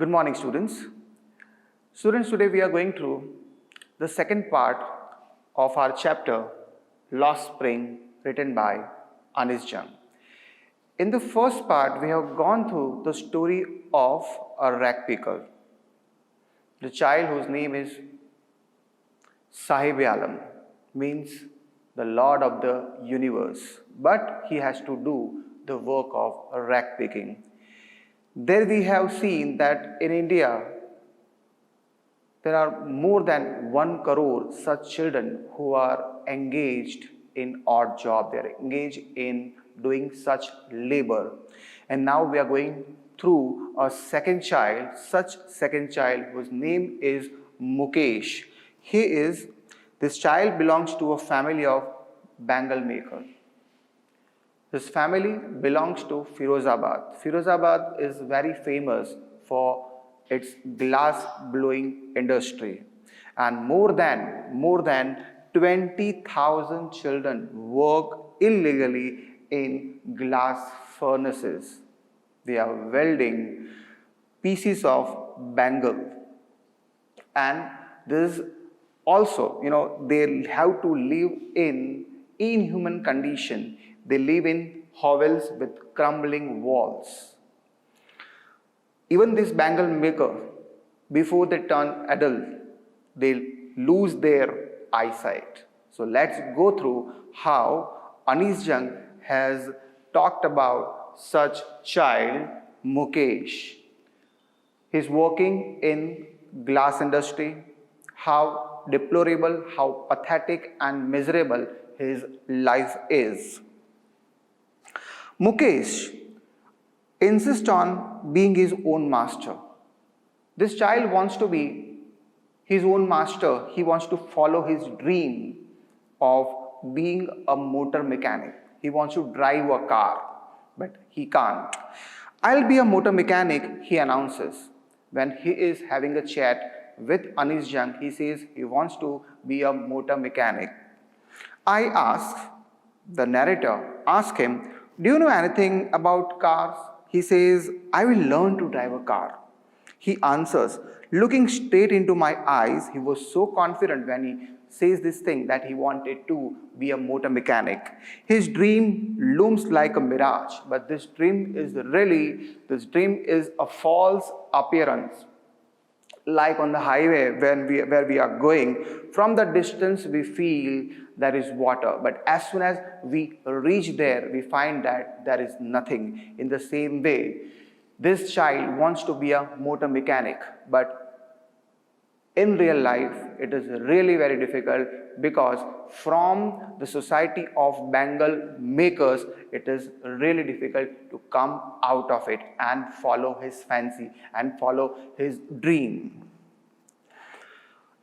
Good morning, students. Students, today we are going through the second part of our chapter, Lost Spring, written by Anis Jung. In the first part, we have gone through the story of a rag picker, the child whose name is Sahib Alam, means the Lord of the universe, but he has to do the work of rag picking. There we have seen that in India, there are more than 1 crore such children who are engaged in odd job. They are engaged in doing such labor. And now we are going through a second child, such second child whose name is Mukesh. This child belongs to a family of bangle maker. This family belongs to Firozabad. Firozabad is very famous for its glass blowing industry, and more than 20,000 children work illegally in glass furnaces. They are welding pieces of bangle, and this also, they have to live in inhuman condition. They live in hovels with crumbling walls. Even this bangle maker, before they turn adult, they lose their eyesight. So let's go through how Anis Jung has talked about such child, Mukesh. He's working in glass industry, how deplorable, how pathetic and miserable his life is. Mukesh insists on being his own master. This child wants to be his own master. He wants to follow his dream of being a motor mechanic. He wants to drive a car, but he can't. I'll be a motor mechanic, he announces. When he is having a chat with Anis Jung, he says he wants to be a motor mechanic. The narrator asks him, do you know anything about cars? He says, I will learn to drive a car. He answers, looking straight into my eyes. He was so confident when he says this thing that he wanted to be a motor mechanic. His dream looms like a mirage, but this dream is a false appearance. Like on the highway where we are going, from the distance we feel there is water, but as soon as we reach there, we find that there is nothing. In the same way, this child wants to be a motor mechanic, but in real life, it is really very difficult, because from the society of bangle makers, it is really difficult to come out of it and follow his fancy and follow his dream.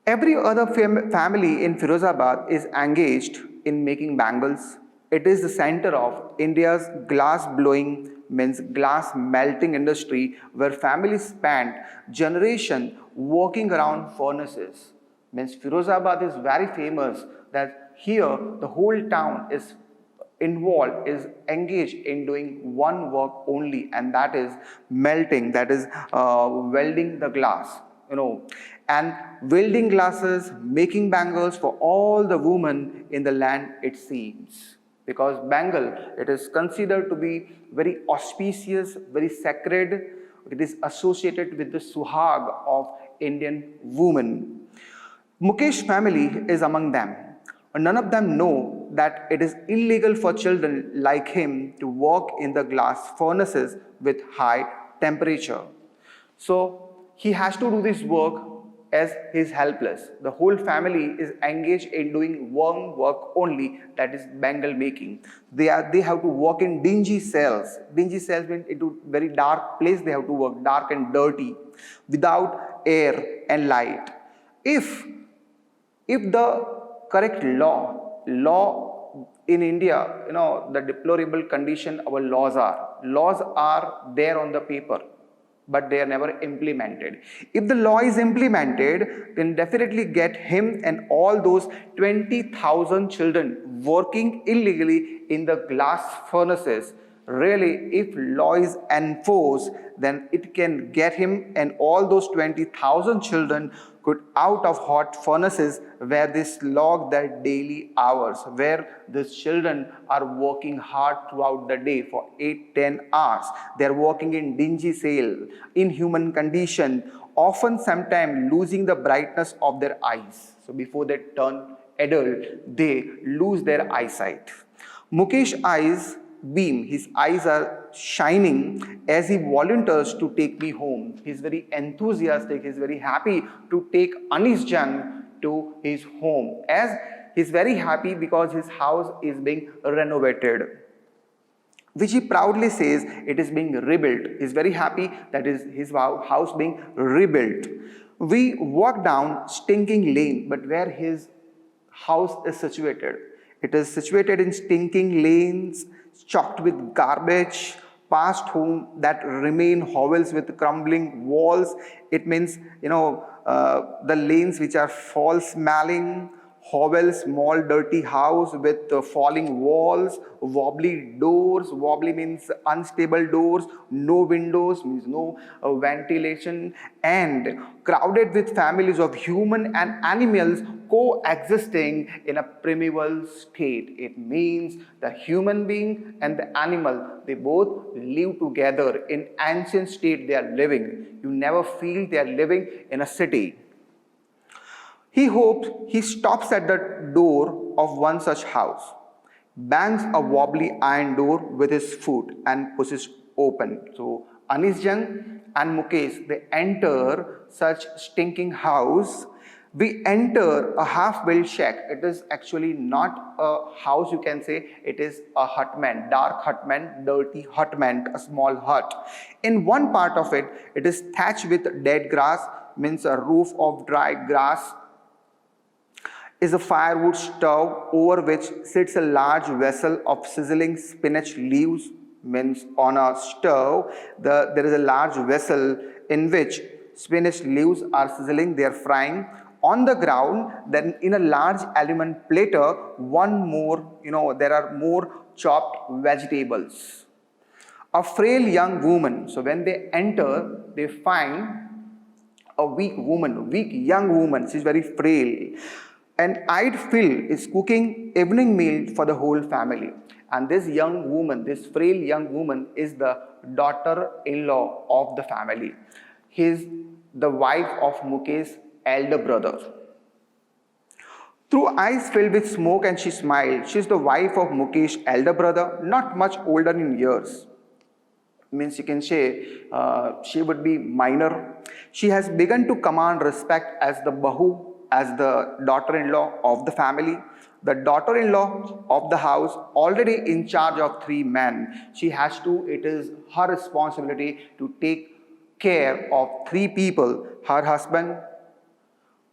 Every other family in Firozabad is engaged in making bangles. It is the center of India's glass blowing, means glass melting industry, where families spend generations working around furnaces. Means Firozabad is very famous that here the whole town is engaged in doing one work only, and that is melting, that is welding the glass. And welding glasses, making bangles for all the women in the land, it seems. Because bangle, it is considered to be very auspicious, very sacred. It is associated with the suhag of Indian women. Mukesh family is among them. None of them know that it is illegal for children like him to work in the glass furnaces with high temperature. So he has to do this work as he is helpless. The whole family is engaged in doing one work only, that is bangle making. They have to work in dingy cells. Dingy cells mean into very dark place they have to work, dark and dirty, without air and light. If the correct law in India, the deplorable condition our laws are there on the paper, but they are never implemented. If the law is implemented, then definitely get him and all those 20,000 children working illegally in the glass furnaces Really, if law is enforced, then it can get him and all those 20,000 children could out of hot furnaces where they slog their daily hours, where these children are working hard throughout the day for 8-10 hours. They are working in dingy sail, inhuman condition, often sometimes losing the brightness of their eyes. So before they turn adult, they lose their eyesight. Mukesh's eyes beam, his eyes are shining as he volunteers to take me home. He's very enthusiastic, he's very happy to take Anis Jung to his home, as he's very happy because his house is being renovated, which he proudly says it is being rebuilt. He's very happy that is his house being rebuilt. We walk down Stinking Lane, but where his house is situated, it is situated in stinking lanes, choked with garbage, past whom that remain hovels with crumbling walls. It means, the lanes which are foul smelling, hovel, small dirty house with falling walls, wobbly doors. Wobbly means unstable doors, no windows means no ventilation, and crowded with families of human and animals coexisting in a primeval state. It means the human being and the animal, they both live together in ancient state. They are living. You never feel they are living in a city. He hopes. He stops at the door of one such house, bangs a wobbly iron door with his foot and pushes open. So Anis Jung and Mukesh, they enter such stinking house. We enter a half-built shack. It is actually not a house, you can say. It is a hutman, dark hutman, dirty hutman, a small hut. In one part of it, it is thatched with dead grass, means a roof of dry grass, is a firewood stove over which sits a large vessel of sizzling spinach leaves. Means on a stove, there is a large vessel in which spinach leaves are sizzling, they are frying. On the ground, then in a large aluminum platter, one more, there are more chopped vegetables. A frail young woman. So when they enter, they find a weak young woman. She's very frail. An eyed Phil is cooking evening meal for the whole family. And this young woman, this frail young woman, is the daughter-in-law of the family. He is the wife of Mukesh's elder brother. Through eyes filled with smoke, and she smiled. She is the wife of Mukesh's elder brother, not much older in years. Means you can say she would be minor. She has begun to command respect as the bahu, as the daughter-in-law of the family. The daughter-in-law of the house, already in charge of 3 men. It is her responsibility to take care of 3 people, her husband,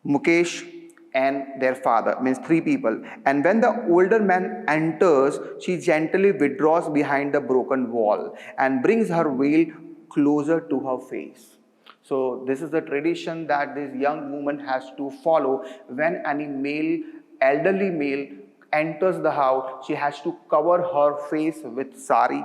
Mukesh, and their father, means 3 people. And when the older man enters, she gently withdraws behind the broken wall and brings her veil closer to her face. So this is the tradition that this young woman has to follow. When any elderly male enters the house, she has to cover her face with sari.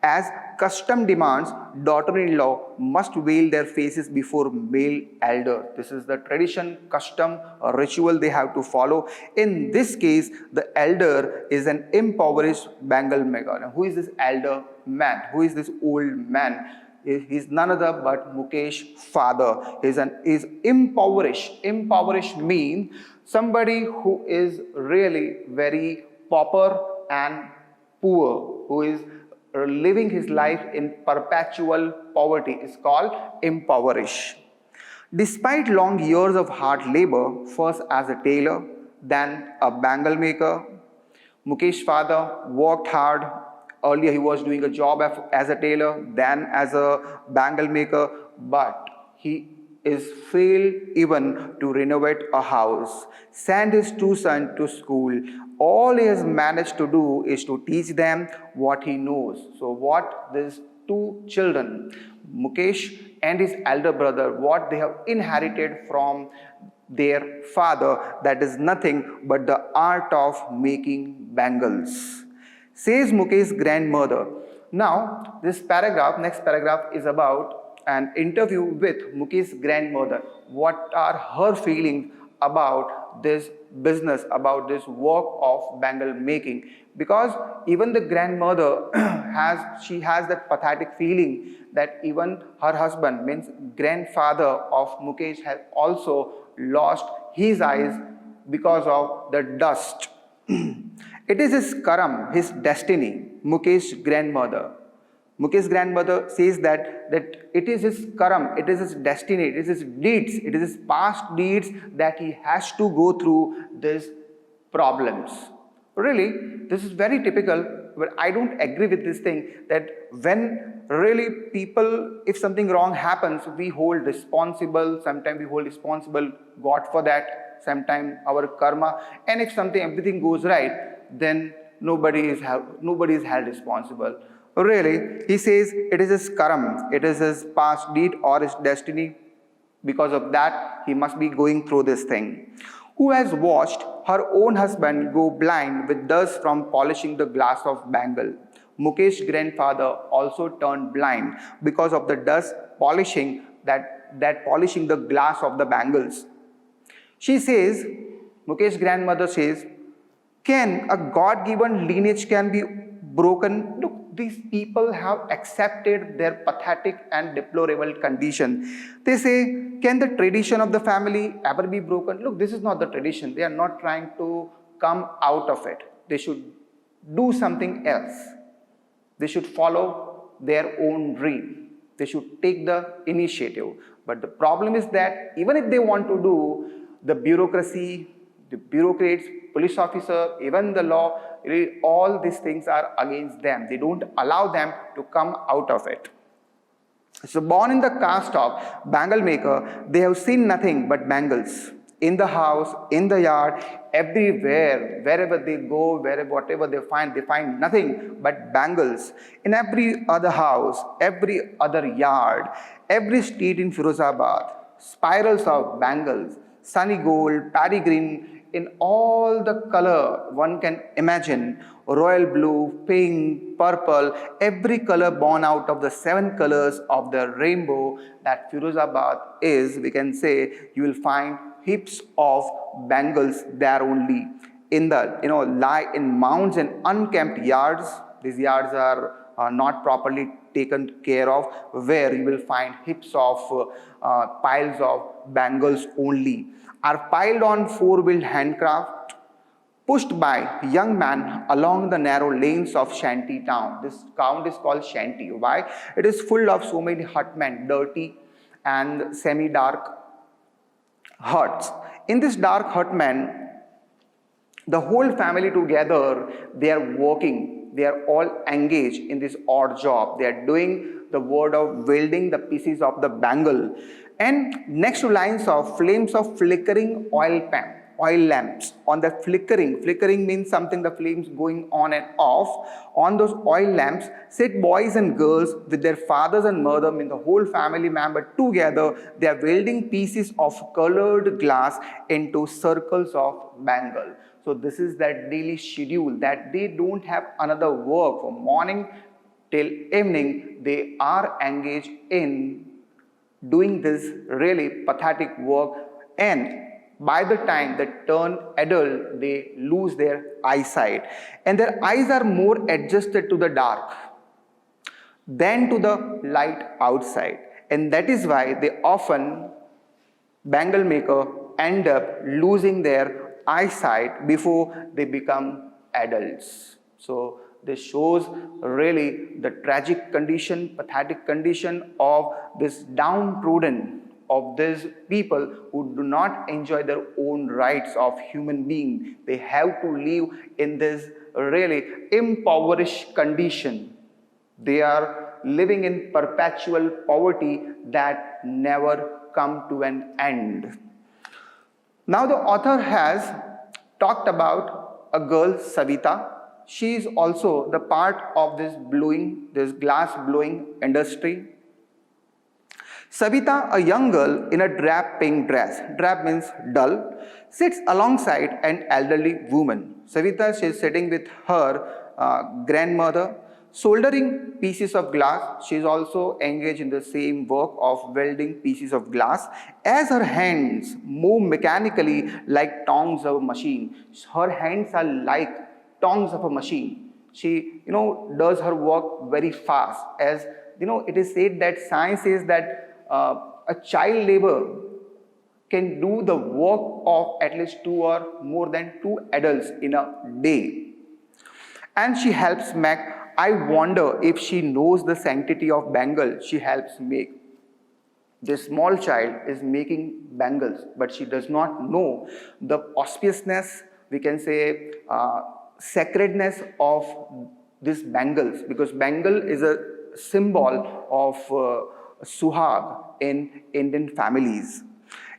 As custom demands, daughter-in-law must veil their faces before male elder. This is the tradition, custom, or ritual they have to follow. In this case, the elder is an impoverished Bengal maker. Now, who is this elder man? Who is this old man? He is none other but Mukesh's father. Is impoverished. Impoverished means somebody who is really very pauper and poor, who is living his life in perpetual poverty, is called impoverished. Despite long years of hard labor, first as a tailor, then a bangle maker, Mukesh's father worked hard. Earlier he was doing a job as a tailor, then as a bangle maker, but he is failed even to renovate a house, send his 2 sons to school. All he has managed to do is to teach them what he knows. So what these 2 children, Mukesh and his elder brother, what they have inherited from their father, that is nothing but the art of making bangles. Says Mukesh's grandmother, Now, next paragraph is about an interview with Mukesh's grandmother. What are her feelings about this business, about this work of bangle making? Because even the grandmother has that pathetic feeling that even her husband, means grandfather of Mukesh, has also lost his eyes because of the dust. It is his karam, his destiny, Mukesh's grandmother. Mukesh's grandmother says that it is his karam, it is his destiny, it is his deeds, it is his past deeds that he has to go through these problems. Really, this is very typical, but I don't agree with this thing that when really people, if something wrong happens, we hold responsible, sometimes we hold responsible God for that, sometimes our karma, and if everything goes right, then nobody is held responsible. Really, he says it is his karam, it is his past deed or his destiny. Because of that, he must be going through this thing. Who has watched her own husband go blind with dust from polishing the glass of bangle? Mukesh's grandfather also turned blind because of the dust polishing polishing the glass of the bangles. She says, Mukesh's grandmother says, can a God-given lineage can be broken? Look, these people have accepted their pathetic and deplorable condition. They say, can the tradition of the family ever be broken? Look, this is not the tradition. They are not trying to come out of it. They should do something else. They should follow their own dream. They should take the initiative. But the problem is that even if they want to do, the bureaucracy, the bureaucrats, police officer, even the law, really all these things are against them. They don't allow them to come out of it. So born in the caste of bangle maker, they have seen nothing but bangles. In the house, in the yard, everywhere, wherever they go, whatever they find nothing but bangles. In every other house, every other yard, every street in Firozabad, spirals of bangles, sunny gold, paddy green, in all the color one can imagine, royal blue, pink, purple, every color born out of the 7 colors of the rainbow that Firozabad is, we can say, you will find heaps of bangles there only. In the, lie in mounds and unkempt yards. These yards are not properly taken care of, where you will find heaps of piles of bangles only, are piled on 4-wheeled handcraft, pushed by young men along the narrow lanes of shanty town. This town is called shanty. Why? It is full of so many hutmen, dirty and semi-dark huts. In this dark hutmen, the whole family together, they are working. They are all engaged in this odd job. They are doing the work of welding the pieces of the bangle. And next to lines of flames of flickering oil lamps. On the flickering means something, the flames going on and off. On those oil lamps sit boys and girls with their fathers and mother, mean the whole family member together. They are welding pieces of colored glass into circles of bangle. So this is that daily schedule, that they don't have another work from morning till evening. They are engaged in doing this really pathetic work, and by the time they turn adult, they lose their eyesight, and their eyes are more adjusted to the dark than to the light outside, and that is why they often, bangle maker, end up losing their eyesight before they become adults. So this shows really the tragic condition, pathetic condition of this downtrodden, of these people who do not enjoy their own rights of human being. They have to live in this really impoverished condition. They are living in perpetual poverty that never come to an end. Now the author has talked about a girl, Savita. She is also the part of this glass blowing industry. Savita, a young girl in a drab pink dress, drab means dull, sits alongside an elderly woman. Savita, she is sitting with her grandmother. soldering pieces of glass. She is also engaged in the same work of welding pieces of glass. As her hands move mechanically like tongs of a machine, her hands are like tongs of a machine. She, does her work very fast. As it is said that science says that a child labor can do the work of at least 2 or more than 2 adults in a day. And she helps make. I wonder if she knows the sanctity of bangle she helps make. This small child is making bangles, but she does not know the auspiciousness, we can say sacredness of these bangles, because bangle is a symbol of suhag in Indian families.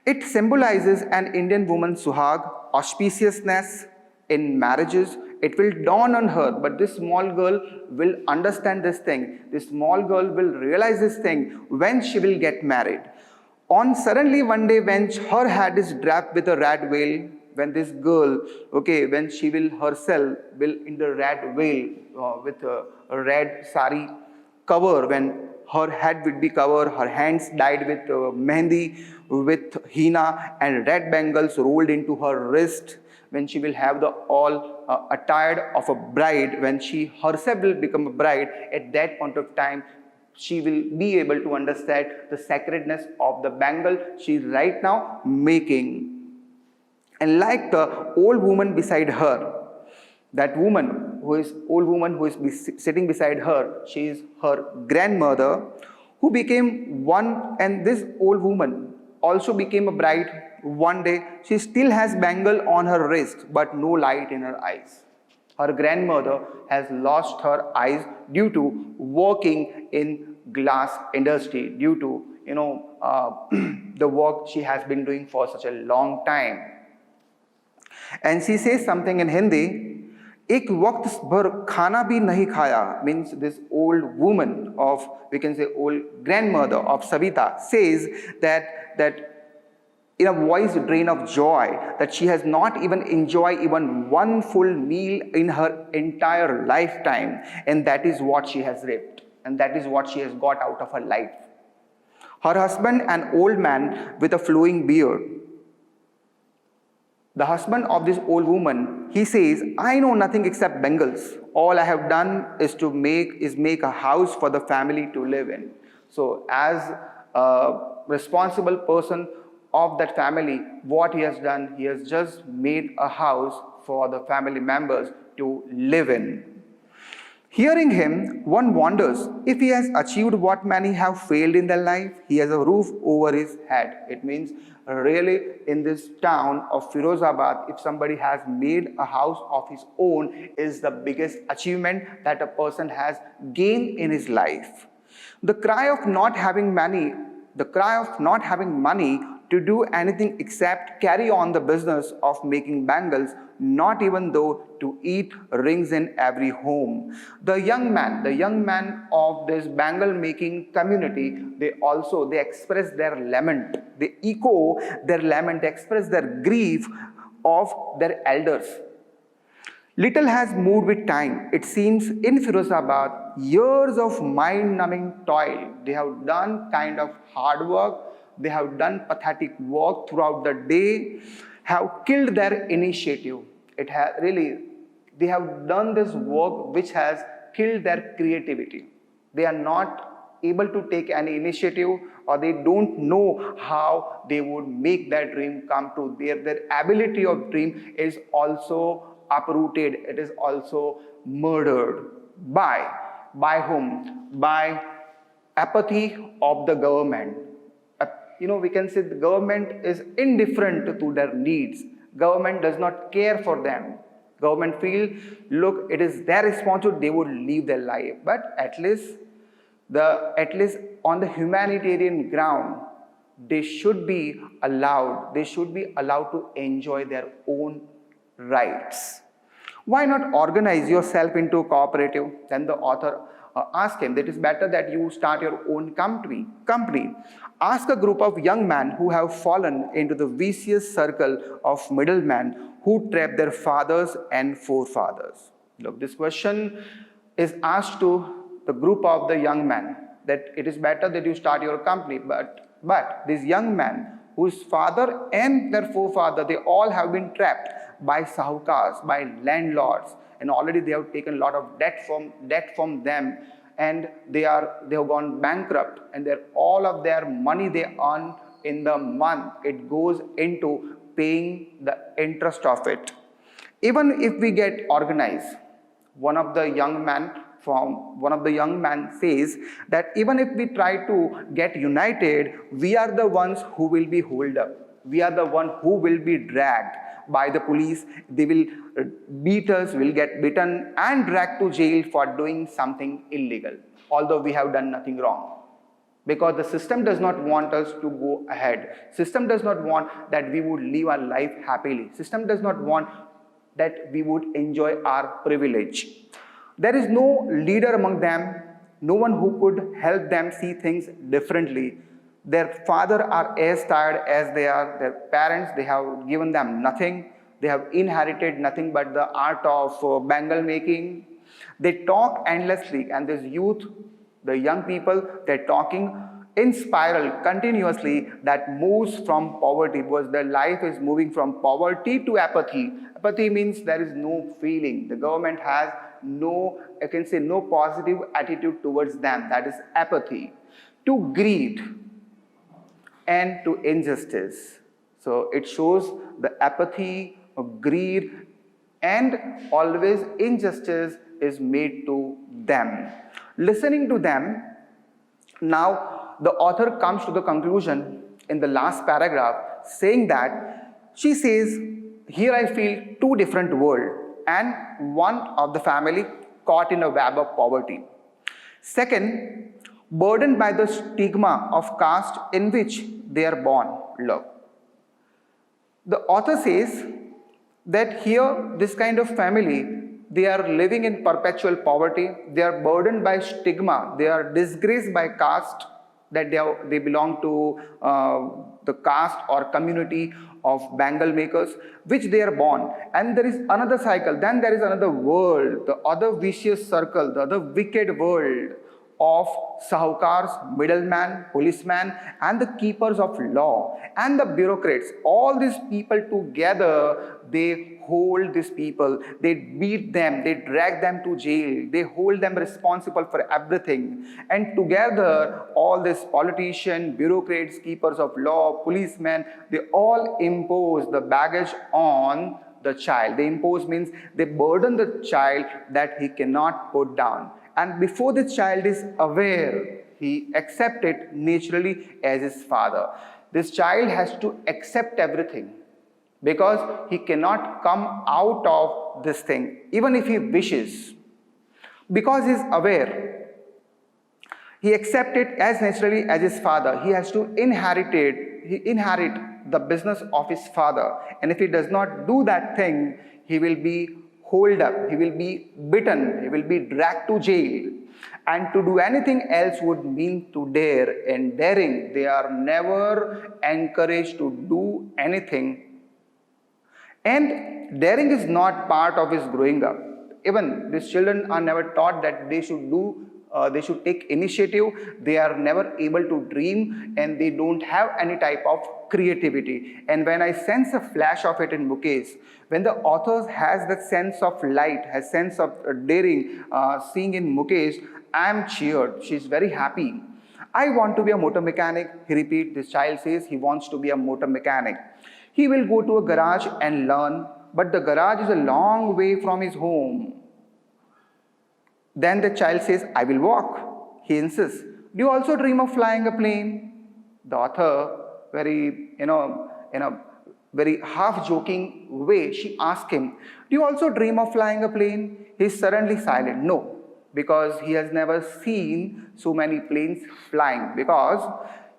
It symbolizes an Indian woman's suhag, auspiciousness in marriages. It will dawn on her, but this small girl will understand this thing. This small girl will realize this thing when she will get married. On suddenly one day when her head is draped with a red veil, when this girl, when she will herself will in the red veil with a red sari cover, when her head would be covered, her hands dyed with mehndi, with henna and red bangles rolled into her wrist, when she will have the all attired of a bride, when she herself will become a bride, at that point of time, she will be able to understand the sacredness of the bangle she is right now making. And like the old woman beside her, that woman who is old woman who is sitting beside her, she is her grandmother who became one, and this old woman also became a bride one day. She still has bangle on her wrist but no light in her eyes. Her grandmother has lost her eyes due to working in glass industry, due to the work she has been doing for such a long time. And she says something in Hindi, एक वक्त भर खाना भी नहीं खाया, means this old woman of, we can say old grandmother of Savita says that in a voice drain of joy, that she has not even enjoyed even one full meal in her entire lifetime, and that is what she has reaped, and that is what she has got out of her life. Her husband, an old man with a flowing beard, the husband of this old woman, he says, I know nothing except bangles. All I have done is make a house for the family to live in. So as a responsible person of that family, what he has done, he has just made a house for the family members to live in. Hearing him, one wonders if he has achieved what many have failed in their life. He has a roof over his head. It means really in this town of Firozabad, if somebody has made a house of his own, is the biggest achievement that a person has gained in his life. The cry of not having money to do anything except carry on the business of making bangles, not even though to eat rings in every home. The young man of this bangle making community, they express their lament, they echo their lament, they express their grief of their elders. Little has moved with time. It seems in Firozabad, years of mind-numbing toil. They have done kind of hard work, they have done pathetic work throughout the day, have killed their initiative. They have done this work which has killed their creativity. They are not able to take any initiative, or they don't know how they would make their dream come true. Their ability of dream is also uprooted. It is also murdered. By whom? By apathy of the government. We can say the government is indifferent to their needs. Government does not care for them. Government feel, look, it is their responsibility, they would live their life. But at least on the humanitarian ground, they should be allowed to enjoy their own rights. Why not organize yourself into a cooperative? Then the author asked him, that it is better that you start your own company. Ask a group of young men who have fallen into the vicious circle of middlemen who trap their fathers and forefathers. Look, this question is asked to the group of the young men that it is better that you start your company. But this young man, whose father and their forefather, they all have been trapped by sahukars, by landlords, and already they have taken a lot of debt from them, and they have gone bankrupt, and all of their money they earn in the month, it goes into paying the interest of it. Even if we get organized, one of the young man says that even if we try to get united, we are the ones who will be holed up. We are the one who will be dragged by the police. They will beat us, will get beaten and dragged to jail for doing something illegal, although we have done nothing wrong. Because the system does not want us to go ahead. System does not want that we would live our life happily. System does not want that we would enjoy our privilege. There is no leader among them, no one who could help them see things differently. Their father are as tired as they are. Their parents, they have given them nothing. They have inherited nothing but the art of bangle making. They talk endlessly, and this youth, the young people, they're talking in spiral continuously that moves from poverty, because their life is moving from poverty to apathy. Apathy means there is no feeling. The government has no positive attitude towards them. That is apathy. To greed and to injustice. So it shows the apathy, greed, and always injustice is made to them. Listening to them, now the author comes to the conclusion in the last paragraph, saying that she says, here I feel two different worlds, and one of the family caught in a web of poverty. Second, burdened by the stigma of caste in which they are born. Look, the author says that here this kind of family, they are living in perpetual poverty. They are burdened by stigma. They are disgraced by caste, that they belong to the caste or community of bangle makers, which they are born. And there is another cycle. Then there is another world, the other vicious circle, the other wicked world of sahukars, middlemen, policemen, and the keepers of law, and the bureaucrats. All these people together, they hold these people, they beat them, they drag them to jail, they hold them responsible for everything. And together, all these politicians, bureaucrats, keepers of law, policemen, they all impose the baggage on the child. They impose means they burden the child that he cannot put down. And before the child is aware, he accepts it naturally as his father. This child has to accept everything, because he cannot come out of this thing, even if he wishes. Because he is aware, he accepts it as naturally as his father. He has to inherit the business of his father. And if he does not do that thing, he will be holed up, he will be beaten, he will be dragged to jail. And to do anything else would mean to dare, and daring, they are never encouraged to do anything. And daring is not part of his growing up. Even these children are never taught that they should take initiative. They are never able to dream, and they don't have any type of creativity. And when I sense a flash of it in Mukesh, when the author has that sense of light, has sense of daring, seeing in Mukesh, I am cheered. She is very happy. I want to be a motor mechanic, he repeats. This child says he wants to be a motor mechanic. He will go to a garage and learn, but the garage is a long way from his home. Then the child says, I will walk. He insists. Do you also dream of flying a plane? The author, very, in a very half-joking way, she asked him, do you also dream of flying a plane? He is suddenly silent. No, because he has never seen so many planes flying. Because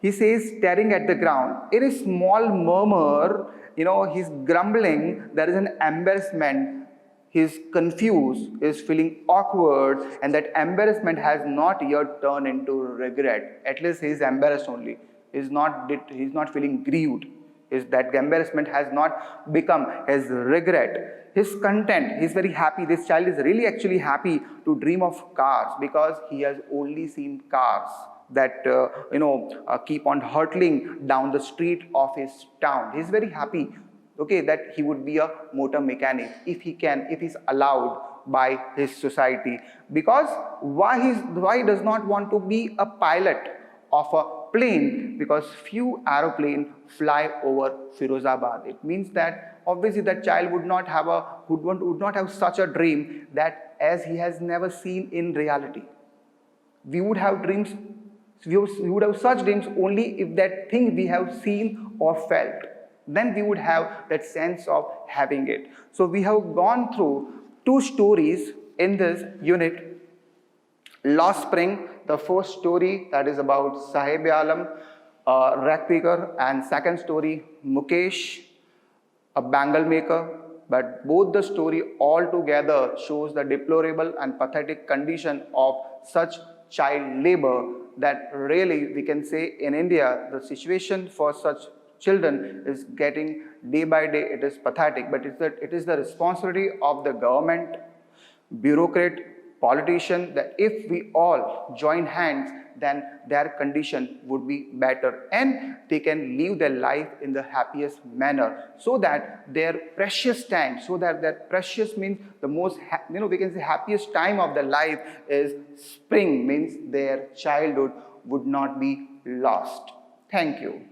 he says, staring at the ground, in a small murmur, he's grumbling, there is an embarrassment. He's confused, he's feeling awkward, and that embarrassment has not yet turned into regret. At least he is embarrassed only. He's not feeling grieved. That embarrassment has not become his regret. his content, he's very happy. This child is really actually happy to dream of cars because he has only seen cars that keep on hurtling down the street of his town. He's very happy, okay, that he would be a motor mechanic if he's allowed by his society. Because why he does not want to be a pilot of a plane? Because few aeroplanes fly over Firozabad. It means that obviously that child would not have such a dream, that as he has never seen in reality. We would have dreams, we would have such dreams only if that thing we have seen or felt. Then we would have that sense of having it. So we have gone through 2 stories in this unit. Lost Spring, the first story, that is about Sahib Alam, rag picker, and second story, Mukesh, a bangle maker. But both the story altogether shows the deplorable and pathetic condition of such child labor, that really we can say in India the situation for such children is getting day by day, it is pathetic. But it is the responsibility of the government, bureaucrat, politician, that if we all join hands, then their condition would be better and they can live their life in the happiest manner, so that their precious time, so that their precious means the most we can say happiest time of their life is spring, means their childhood would not be lost. Thank you.